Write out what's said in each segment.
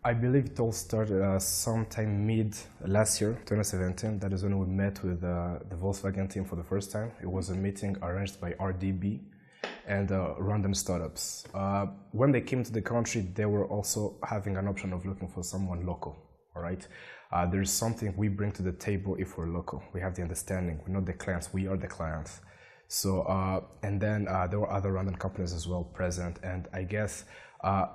I believe it all started sometime mid last year, 2017. That is when we met with the Volkswagen team for the first time. It was a meeting arranged by RDB and Rwandan startups. When they came to the country, they were also having an option of looking for someone local, all right? There's something we bring to the table if we're local. We have the understanding, we know the clients, we are the clients. So, and then there were other Rwandan companies as well present, and I guess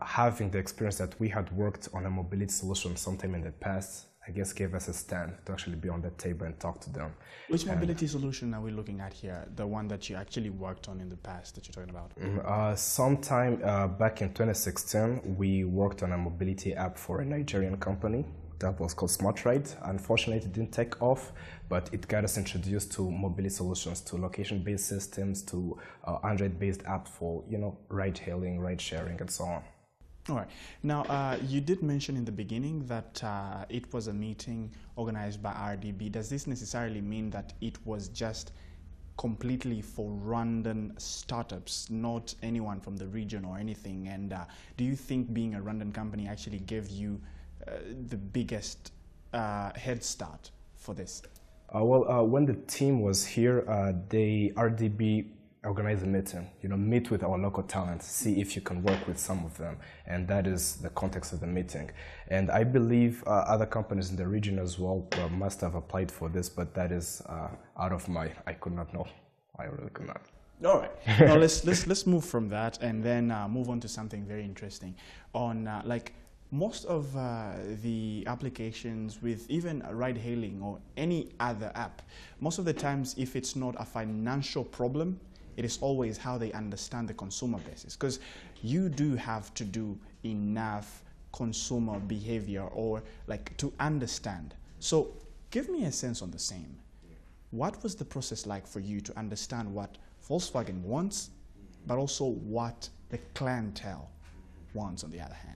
having the experience that we had worked on a mobility solution sometime in the past, I guess gave us a stand to actually be on that table and talk to them. Which mobility solution are we looking at here? The one that you actually worked on in the past that you're talking about? Sometime back in 2016, we worked on a mobility app for a Nigerian company that was called SmartRide. Unfortunately, it didn't take off, but it got us introduced to mobility solutions, to location-based systems, to Android-based apps for, you know, ride-hailing, ride-sharing, and so on. All right. Now, you did mention in the beginning that it was a meeting organized by RDB. Does this necessarily mean that it was just completely for Rwandan startups, not anyone from the region or anything? And do you think being a Rwandan company actually gave you the biggest head start for this? When the team was here, RDB organized a meeting, you know, meet with our local talents, see if you can work with some of them, and that is the context of the meeting. And I believe other companies in the region as well must have applied for this, but that is out of my, I could not know. I really could not. All right. Now let's move from that and then move on to something very interesting. On like most of the applications with even ride-hailing or any other app, most of the times if it's not a financial problem, it is always how they understand the consumer basis, because you do have to do enough consumer behavior or like to understand. So give me a sense on the same. What was the process like for you to understand what Volkswagen wants, but also what the clientele wants on the other hand?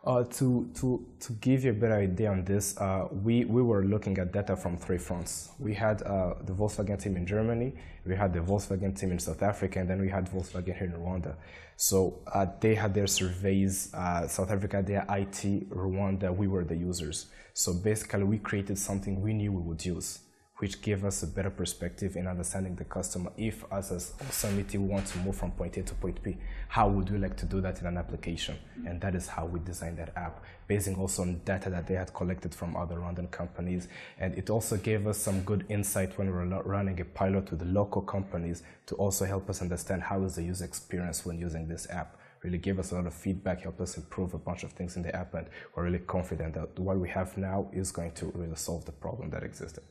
To give you a better idea on this, we were looking at data from three fronts. We had the Volkswagen team in Germany, we had the Volkswagen team in South Africa, and then we had Volkswagen here in Rwanda. So they had their surveys, South Africa, their IT, Rwanda, we were the users. So basically we created something we knew we would use, which gave us a better perspective in understanding the customer. If us as Awesomity want to move from point A to point B, how would we like to do that in an application? And that is how we designed that app, basing also on data that they had collected from other Rwandan companies. And it also gave us some good insight when we were running a pilot with the local companies to also help us understand how is the user experience when using this app. Really gave us a lot of feedback, helped us improve a bunch of things in the app, and we're really confident that what we have now is going to really solve the problem that existed.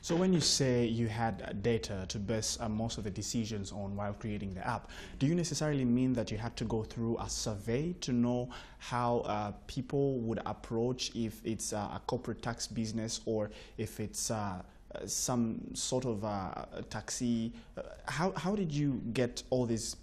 So when you say you had data to base most of the decisions on while creating the app, do you necessarily mean that you had to go through a survey to know how people would approach if it's a corporate tax business or if it's some sort of taxi? How did you get all these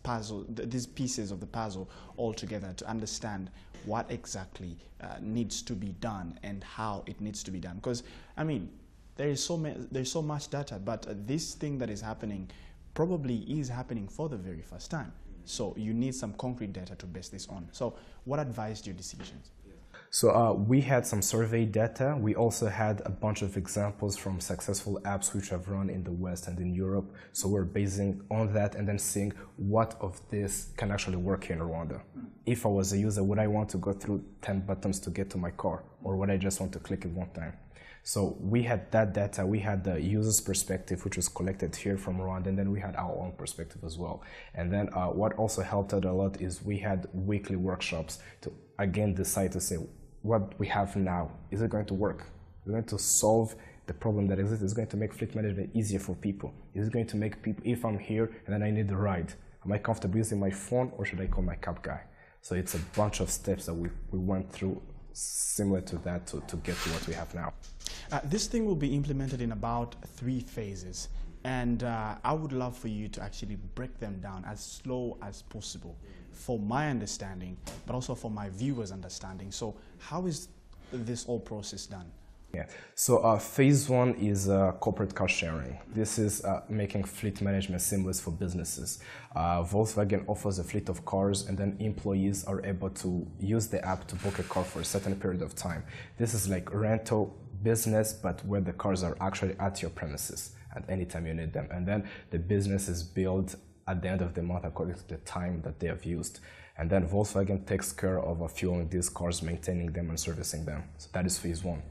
pieces of the puzzle all together to understand what exactly needs to be done and how it needs to be done? Because I mean, there's so much data, but this thing that is happening probably is happening for the very first time. So you need some concrete data to base this on. So what advised your decisions? So we had some survey data. We also had a bunch of examples from successful apps which have run in the West and in Europe. So we're basing on that and then seeing what of this can actually work here in Rwanda. If I was a user, would I want to go through 10 buttons to get to my car, or would I just want to click it one time? So we had that data. We had the user's perspective, which was collected here from Rwanda, and then we had our own perspective as well. And then what also helped out a lot is we had weekly workshops to again decide to say, what we have now, is it going to work? Is it going to solve the problem that exists? Is it going to make fleet management easier for people? Is it going to make people, if I'm here and then I need a ride, am I comfortable using my phone or should I call my cab guy? So it's a bunch of steps that we went through similar to that to get to what we have now. This thing will be implemented in about 3 phases. And I would love for you to actually break them down as slow as possible for my understanding, but also for my viewers' understanding. So how is this whole process done? Yeah. So phase one is corporate car sharing. This is making fleet management seamless for businesses. Volkswagen offers a fleet of cars, and then employees are able to use the app to book a car for a certain period of time. This is like rental business, but where the cars are actually at your premises at any time you need them. And then the business is billed at the end of the month according to the time that they have used. And then Volkswagen takes care of fueling these cars, maintaining them and servicing them. So that is phase one.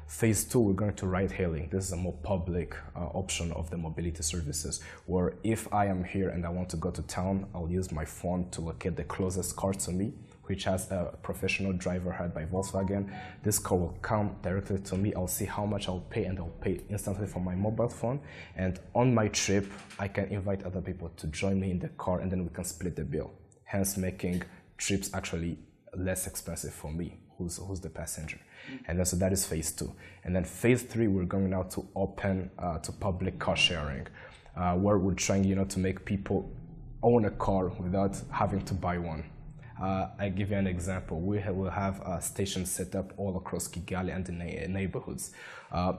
Phase two, we're going to ride-hailing. This is a more public option of the mobility services, where if I am here and I want to go to town, I'll use my phone to locate the closest car to me, which has a professional driver hired by Volkswagen. This car will come directly to me. I'll see how much I'll pay, and I'll pay instantly from my mobile phone. And on my trip, I can invite other people to join me in the car, and then we can split the bill, hence making trips actually less expensive for me, who's the passenger. And then, so that is phase two. And then phase three, we're going now to open to public car sharing, where we're trying, to make people own a car without having to buy one. I give you an example. We will have stations set up all across Kigali and the neighborhoods.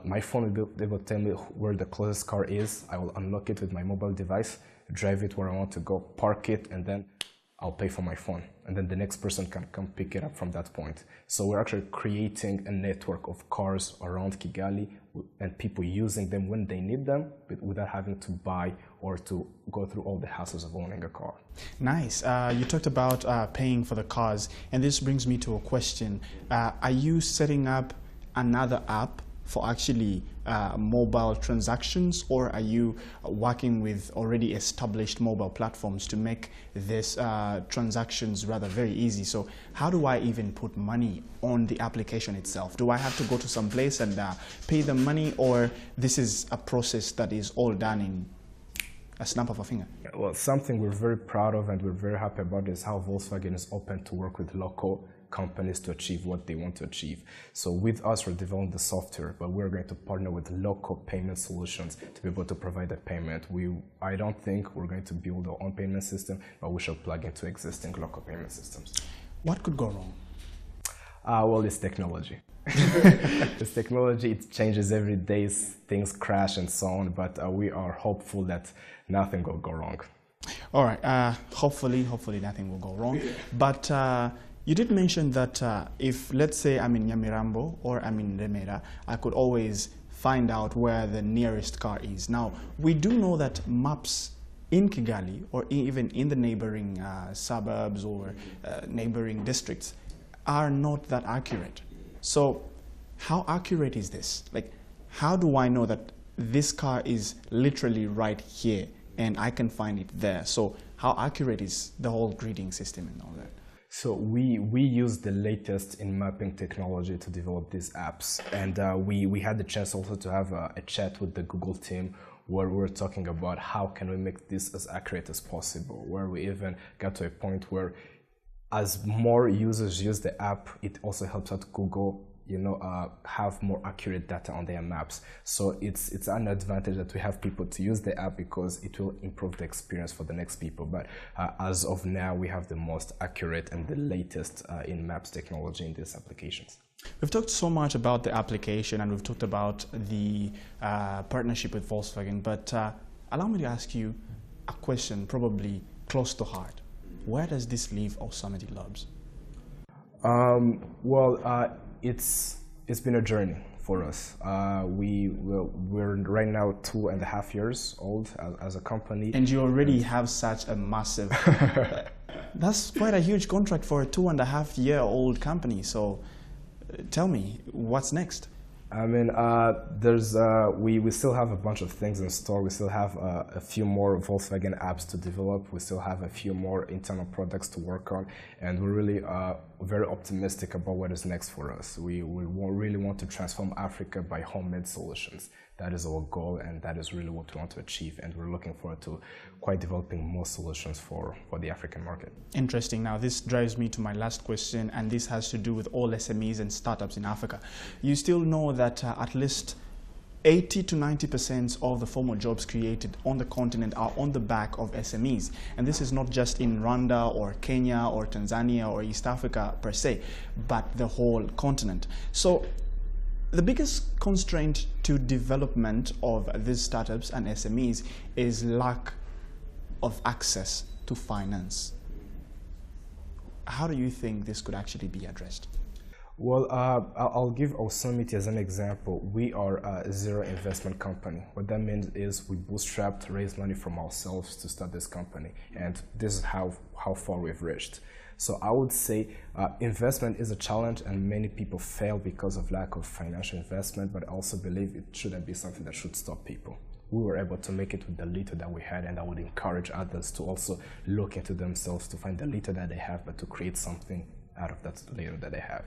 My phone will be able to tell me where the closest car is. I will unlock it with my mobile device, drive it where I want to go, park it, and then I'll pay for my phone. And then the next person can come pick it up from that point. So we're actually creating a network of cars around Kigali and people using them when they need them, but without having to buy or to go through all the hassles of owning a car. Nice. You talked about paying for the cars, and this brings me to a question. Are you setting up another app for actually mobile transactions, or are you working with already established mobile platforms to make this transactions rather very easy? So how do I even put money on the application itself? Do I have to go to some place and pay them money, or this is a process that is all done in a snap of a finger? Well, something we're very proud of and we're very happy about is how Volkswagen is open to work with local companies to achieve what they want to achieve. So with us, we're developing the software, but we're going to partner with local payment solutions to be able to provide the payment. I don't think we're going to build our own payment system, but we shall plug into existing local payment systems. What could go wrong? Well, it's technology. It's technology, it changes every day, things crash and so on, but we are hopeful that nothing will go wrong. All right, hopefully nothing will go wrong. But you did mention that if, let's say, I'm in Nyamirambo or I'm in Remera, I could always find out where the nearest car is. Now, we do know that maps in Kigali or even in the neighboring suburbs or neighboring districts are not that accurate. So how accurate is this? Like, how do I know that this car is literally right here and I can find it there? So how accurate is the whole grading system and all that? So we use the latest in mapping technology to develop these apps, and we had the chance also to have a chat with the Google team where we were talking about how can we make this as accurate as possible, where we even got to a point where as more users use the app, it also helps out Google have more accurate data on their maps. So it's an advantage that we have people to use the app because it will improve the experience for the next people. But as of now, we have the most accurate and the latest in maps technology in these applications. We've talked so much about the application and we've talked about the partnership with Volkswagen, but allow me to ask you a question probably close to heart. Where does this leave AwesomityLabs? It's been a journey for us. We're right now 2.5 years old as a company. And you already have such a massive, that's quite a huge contract for a 2.5-year-old company. So tell me, what's next? I mean, we still have a bunch of things in store. We still have a few more Volkswagen apps to develop. We still have a few more internal products to work on, and we're really very optimistic about what is next for us. We really want to transform Africa by homemade solutions. That is our goal, and that is really what we want to achieve, and we're looking forward to quite developing more solutions for the African market. Interesting. Now, this drives me to my last question, and this has to do with all SMEs and startups in Africa. You still know that at least 80 to 90% of the formal jobs created on the continent are on the back of SMEs. And this is not just in Rwanda or Kenya or Tanzania or East Africa per se, but the whole continent. So The biggest constraint to development of these startups and SMEs is lack of access to finance. How do you think this could actually be addressed? Well, I'll give Awesomity as an example. We are a zero investment company. What that means is we bootstrapped, raised money from ourselves to start this company. And this is how far we've reached. So I would say investment is a challenge, and many people fail because of lack of financial investment, but I also believe it shouldn't be something that should stop people. We were able to make it with the little that we had, and I would encourage others to also look into themselves to find the little that they have, but to create something out of that little that they have.